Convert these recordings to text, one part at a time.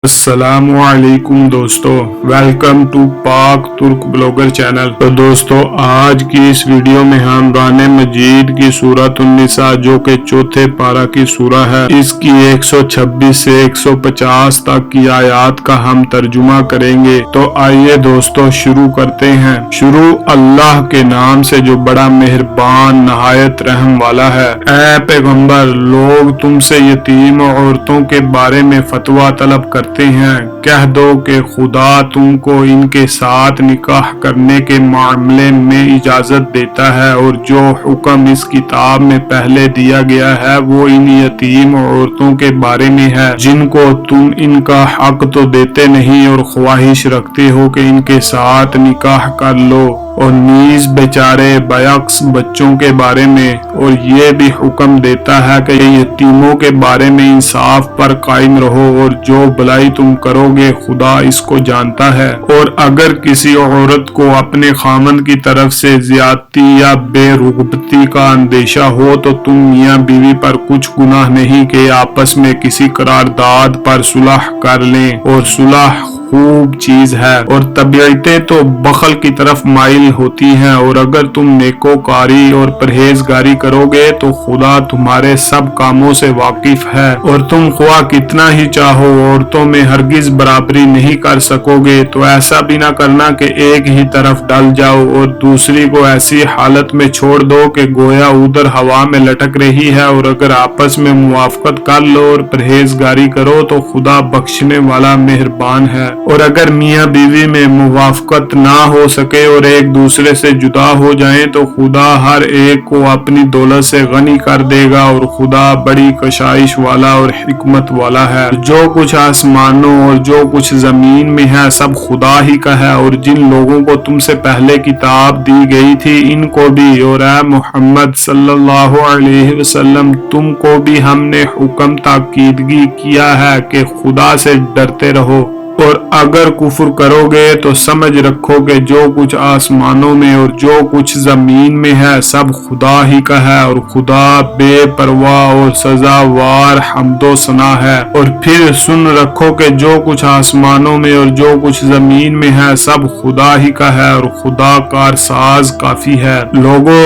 السلام علیکم دوستو، ویلکم ٹو پاک ترک بلاگر چینل۔ تو دوستو، آج کی اس ویڈیو میں ہم قرآن مجید کی سورۃ النساء جو کہ چوتھے پارہ کی سورہ ہے، اس کی 126 سے 150 تک کی آیات کا ہم ترجمہ کریں گے۔ تو آئیے دوستو شروع کرتے ہیں۔ شروع اللہ کے نام سے جو بڑا مہربان نہایت رحم والا ہے۔ اے پیغمبر، لوگ تم سے یتیم عورتوں کے بارے میں فتویٰ طلب کرتے ہیں، کہہ دو کہ خدا تم کو ان کے ساتھ نکاح کرنے کے معاملے میں اجازت دیتا ہے، اور جو حکم اس کتاب میں پہلے دیا گیا ہے وہ ان یتیم عورتوں کے بارے میں ہے جن کو تم ان کا حق تو دیتے نہیں اور خواہش رکھتے ہو کہ ان کے ساتھ نکاح کر لو، اور نیز بیچارے بیعکس بچوں کے بارے میں، اور یہ بھی حکم دیتا ہے کہ یتیموں کے بارے میں انصاف پر قائم رہو، اور جو بھلائی تم کرو گے خدا اس کو جانتا ہے۔ اور اگر کسی عورت کو اپنے خامن کی طرف سے زیادتی یا بے رغبتی کا اندیشہ ہو تو تم میاں بیوی پر کچھ گناہ نہیں کہ آپس میں کسی قرارداد پر صلح کر لیں، اور صلح خوب چیز ہے، اور طبیعتیں تو بخل کی طرف مائل ہوتی ہیں، اور اگر تم نیکوکاری اور پرہیزگاری کرو گے تو خدا تمہارے سب کاموں سے واقف ہے، اور تم خواہ کتنا ہی چاہو عورتوں میں ہرگز برابری نہیں کر سکو گے۔ تو ایسا بھی نہ کرنا کہ ایک ہی طرف ڈل جاؤ اور دوسری کو ایسی حالت میں چھوڑ دو کہ گویا ادھر ہوا میں لٹک رہی ہے، اور اگر آپس میں موافقت کر لو اور پرہیزگاری کرو تو خدا بخشنے والا مہربان ہے۔ اور اگر میاں بیوی میں موافقت نہ ہو سکے اور ایک دوسرے سے جدا ہو جائیں تو خدا ہر ایک کو اپنی دولت سے غنی کر دے گا، اور خدا بڑی کشائش والا اور حکمت والا ہے۔ جو کچھ آسمانوں اور جو کچھ زمین میں ہے سب خدا ہی کا ہے، اور جن لوگوں کو تم سے پہلے کتاب دی گئی تھی ان کو بھی، اور اے محمد صلی اللہ علیہ وسلم تم کو بھی ہم نے حکم تاکیدگی کیا ہے کہ خدا سے ڈرتے رہو، اور اگر کفر کرو گے تو سمجھ رکھو کہ جو کچھ آسمانوں میں اور جو کچھ زمین میں ہے سب خدا ہی کا ہے، اور خدا بے پرواہ اور سزاوار حمد و ثنا ہے۔ اور پھر سن رکھو کہ جو کچھ آسمانوں میں اور جو کچھ زمین میں ہے سب خدا ہی کا ہے، اور خدا کارساز کافی ہے۔ لوگو،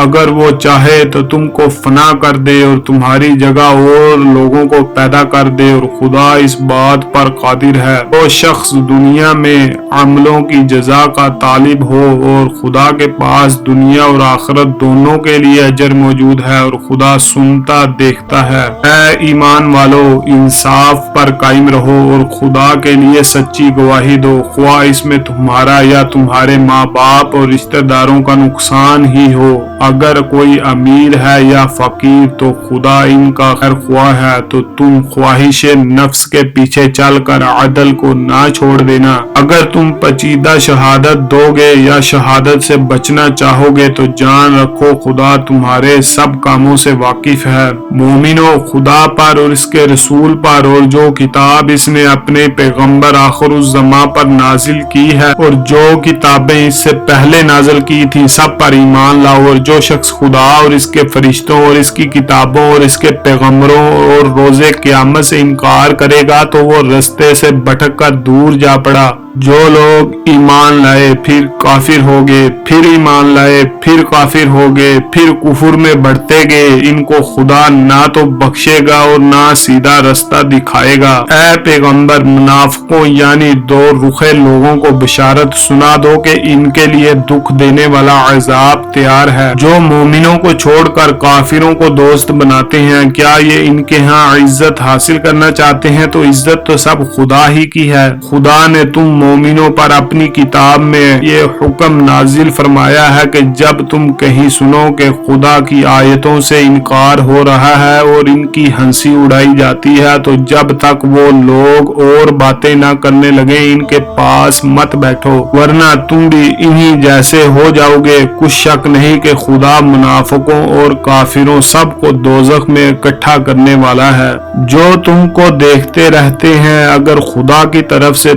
اگر وہ چاہے تو تم کو فنا کر دے اور تمہاری جگہ اور لوگوں کو پیدا کر دے، اور خدا اس بات پر قادر ہے۔ وہ شخص دنیا میں عملوں کی جزا کا طالب ہو اور خدا کے پاس دنیا اور آخرت دونوں کے لیے اجر موجود ہے، اور خدا سنتا دیکھتا ہے۔ اے ایمان والو، انصاف پر قائم رہو اور خدا کے لیے سچی گواہی دو، خواہ اس میں تمہارا یا تمہارے ماں باپ اور رشتہ داروں کا نقصان ہی ہو۔ اگر کوئی امیر ہے یا فقیر تو خدا ان کا خیر خواہ ہے، تو تم خواہش نفس کے پیچھے چل کر عدل کو نہ چھوڑ دینا۔ اگر تم پیچیدہ شہادت دو گے یا شہادت سے بچنا چاہو گے تو جان رکھو خدا تمہارے سب کاموں سے واقف ہے۔ مومنو، خدا پر اور اس کے رسول پر اور جو کتاب اس نے اپنے پیغمبر آخر الزماں پر نازل کی ہے اور جو کتابیں اس سے پہلے نازل کی تھی سب پر ایمان لاؤ، اور جو شخص خدا اور اس کے فرشتوں اور اس کی کتابوں اور اس کے پیغمبروں اور روز قیامت سے انکار کرے گا تو وہ رستے سے بھٹک کر دور جا پڑا۔ جو لوگ ایمان لائے پھر کافر ہو گئے، پھر ایمان لائے پھر کافر ہو گئے، پھر کفر میں بڑھتے گئے، ان کو خدا نہ تو بخشے گا اور نہ سیدھا رستہ دکھائے گا۔ اے پیغمبر، منافقوں یعنی دو رخے لوگوں کو بشارت سنا دو کہ ان کے لیے دکھ دینے والا عذاب تیار ہے۔ جو مومنوں کو چھوڑ کر کافروں کو دوست بناتے ہیں، کیا یہ ان کے ہاں عزت حاصل کرنا چاہتے ہیں؟ تو عزت تو سب خدا ہی کی ہے۔ خدا نے تم مومنوں پر اپنی کتاب میں یہ حکم نازل فرمایا ہے کہ جب تم کہیں سنو کہ خدا کی آیتوں سے انکار ہو رہا ہے اور ان کی ہنسی اڑائی جاتی ہے تو جب تک وہ لوگ اور باتیں نہ کرنے لگیں ان کے پاس مت بیٹھو، ورنہ تم بھی انہی جیسے ہو جاؤ گے۔ کچھ شک نہیں کہ خدا منافقوں اور کافروں سب کو دوزخ میں اکٹھا کرنے والا ہے۔ جو تم کو دیکھتے رہتے ہیں، اگر خدا کی طرف سے